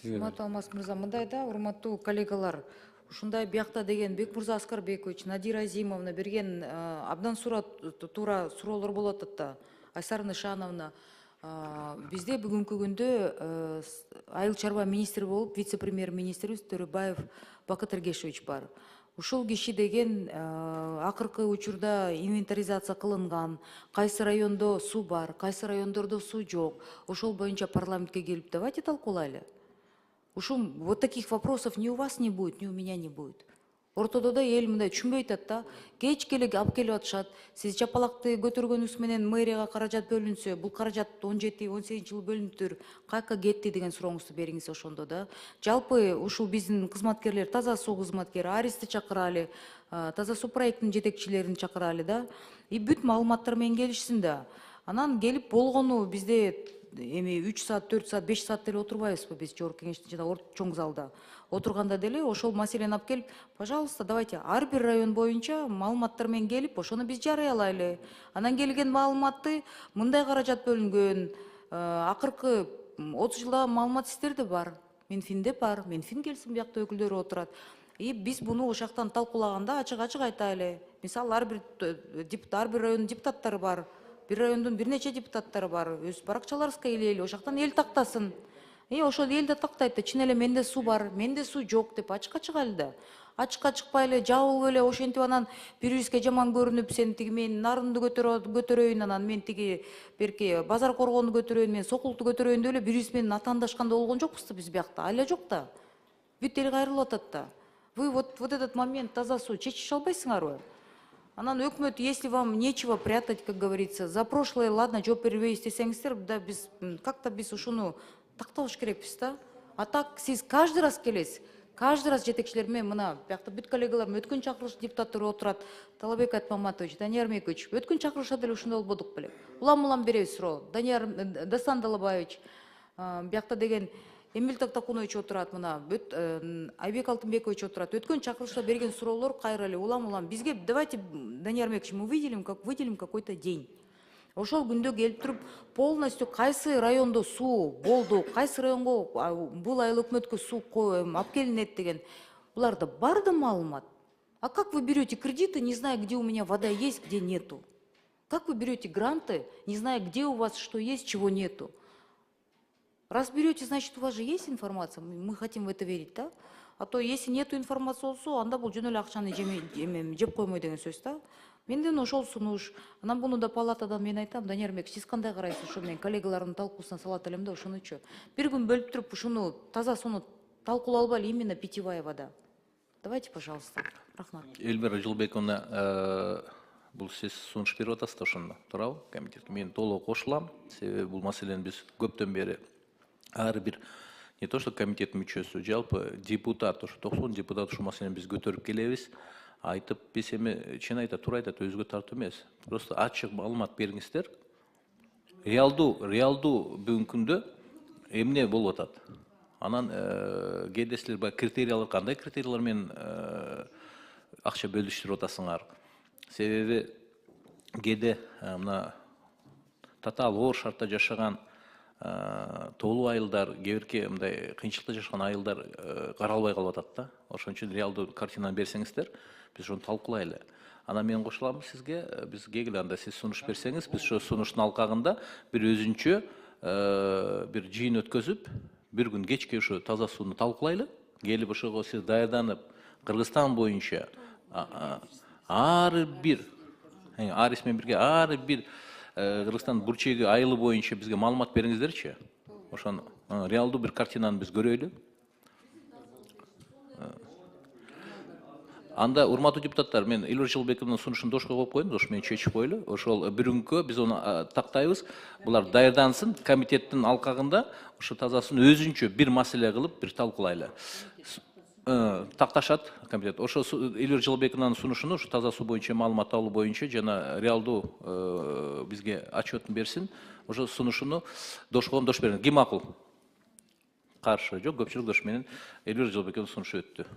Урматтуу Алмаз мырза, мындай да, урматтуу коллегалар, ушундай биякта деген Бекмурза Аскарбекович, Надира Азимовна берген абдан туура суроолор болуп атат да. Айсара Нышановна, бизде бүгүнкү күндө айыл чарба министри болуп вице-премьер-министрибиз Төрөбаев Бакыт Эргешевич бар. Ушул киши деген акыркы учурда инвентаризация кылынган, кайсы райондо суу бар, кайсы райондордо суу жок. Ошол боюнча парламентке келип давайте талкуулайлы. Вот таких вопросов ни у вас не будет, ни у меня не будет. Ортодо да эл мындай түшүнбөй атат да. Кечке эле алып келип атышат. Сиз чапалакты көтөргөнүңүз менен мэрияга каражат бөлүнсө, бул каражат 17-18 жыл бөлүнүптүр. Кайка кетти деген сурооңузду бериңиз ошондо да. Жалпы ушул биздин кызматкерлер, таза суу кызматкери, Аристи чакыралы, таза суу проектинин жетекчилерин чакыралы да. И бүт маалыматтар менен келишсин да. Анан келип болгону бизде эми 3 саат, 4 саат, 5 саат деле отурбайбызбы биз жогорку кеңештин жана чоң залда. Отурганда деле ошол маселени алып келип, пожалуйста, давайте ар бир район боюнча маалыматтар менен келип, ошону биз жарыялайлы. Анан келген маалыматты мындай каражат бөлүнгөн, акыркы 30 жылда маалымат сиздерде бар, Минфинде бар, Минфин келсин биякта өкүлдөрү отурат. И биз буну ошактан талкуулаганда ачык айтайлы. Мисалы ар бир райондун депутаттары бар. Bir rayondun bir neçe депутаттары бар, өз баракчаларыбызга келели, ошактан эл тактасын. Ошол эл да тактайт да, чын эле менде суу бар, менде суу жок деп ачыкка чыгайлы да. Ачыкка чыкпайлы, жабылып эле ошентип анан бири-бирибизге жаман көрүнүп, сен тиги мен нарынды көтөрөйүн, анан мен тиги берки базар коргоону көтөрөйүн, мен сокулту көтөрөйүн деп эле бири-бирибиз менен атаандашканда болгон жокпуз да биз биякта. Айла жок да. Бүт эл кайрылып атат да. Вы вот этот момент таза суу чечише албайсыңарбы? Анан өкмөт, если вам нечего прятать, как говорится, за прошлое, ладно, жооп бербейбиз десеңиздер, да биз как-то биз ушуну тактабаш керекпиз да. А так сиз каждый раз келесиз, каждый раз жетекчилер менен мына биякта бүт коллегаларым өткөн чакырылыш депутаттары отурат, Талабек Айтмаматович, Данияр Мейкович, өткөн чакырылышта деле ушундай болбодук беле. Улам беребиз суроо. Дастан Далабаевич, биякта деген Эмиль Тактакунович отурат, мына Айбек Алтынбекович отурат. Өткөн чакырылышта берген суроолор кайра эле улам. Бизге давайте, Данияр Мейкович, мы выделим какой-то день. Ошол күндө келип туруп полностью кайсы райондо суу болду, кайсы районго бул айыл өкмөткө суу алып келинет деген. Буларда бар да маалымат. А как вы берете кредиты, не зная, где у меня вода есть, где нету? Как вы берете гранты, не зная, где у вас что есть, чего нету? Раз берете, значит, у вас же есть информация, мы хотим в это верить, да? А то, если нету информации болсо, анда бул жөн эле акчаны жеп коймой деген сөз да. Менден ошол сунуш. Анан буну да палатадан мен айтам, Данияр Мейкович, сиз кандай карайсыз? Ошо менен коллегалардын талкуусуна салат элем да, ошонучу. Бир күн бөлүп туруп ушуну таза сууну талкуулалбайлы, именно питьевая вода. Давайте, пожалуйста. Рахмат. Эльмира Жылбековна, бул сиз сунуш берип атасыз да ошондо, туурабы? Комитетке мен толук кошулам. Себеби бул маселени биз көптөн бери ар бир не то что комитет мүчөсү, жалпы депутат, ошо 90 депутат ушул маселени биз көтөрүп келебиз. Айтып, биз эми чын айтат, туура айтат, өзгө тартуу эмес. Просто ачык маалымат бериңиздер. Реалдуу бүгүнкү күндө эмне болуп атат? Анан кээде силер баягы критериялар, кандай критериялар менен акча бөлүштүрүп атасыңар? Себеби кээде мына татаал оор шартта жашаган толуу айылдар, кээ мындай кыйынчылыкта жашаган айылдар каралбай калып атат да. Ошон үчүн реалдуу картинаны берсеңиздер, биз ошону талкуулайлы. Анан мен кошуламын сизге, биз кегиле анда сиз сунуш берсеңиз, биз ошо сунуштун алкагында бир өзүнчө бир жыйын өткөзүп, бир күн кечке ошо таза сууну талкуулайлы. Келип ошого сиз даярданып, Кыргызстан боюнча ар бир Арис менен бирге ар бир Кыргызстан бурчеги айылы боюнча бизге маалымат бериңиздерчи. Ошону реалдуу бир картинаны биз көрөйлү. Анда урматтуу депутаттар, мен Эльвира Жылбековнун сунушун дошко коюп коюм, дош менен чечип коелу. Ошол бүгүнкү биз аны тактайбыз. Булар даярдансын, комитеттин алкагында ошо тазасын өзүнчө бир маселе кылып, бир талкуулайлы. Такташат комитет. Ошо Эльвира Жылбековнун сунушуну ушу таза суу боюнча маалымат алуу боюнча жана реалдуу бизге отчетун берсин. Ошо сунушуну дош берин. Ким макул? Каршы жок, көпчүлүк дош менен Эльвира Жылбековнун сунушу өттү.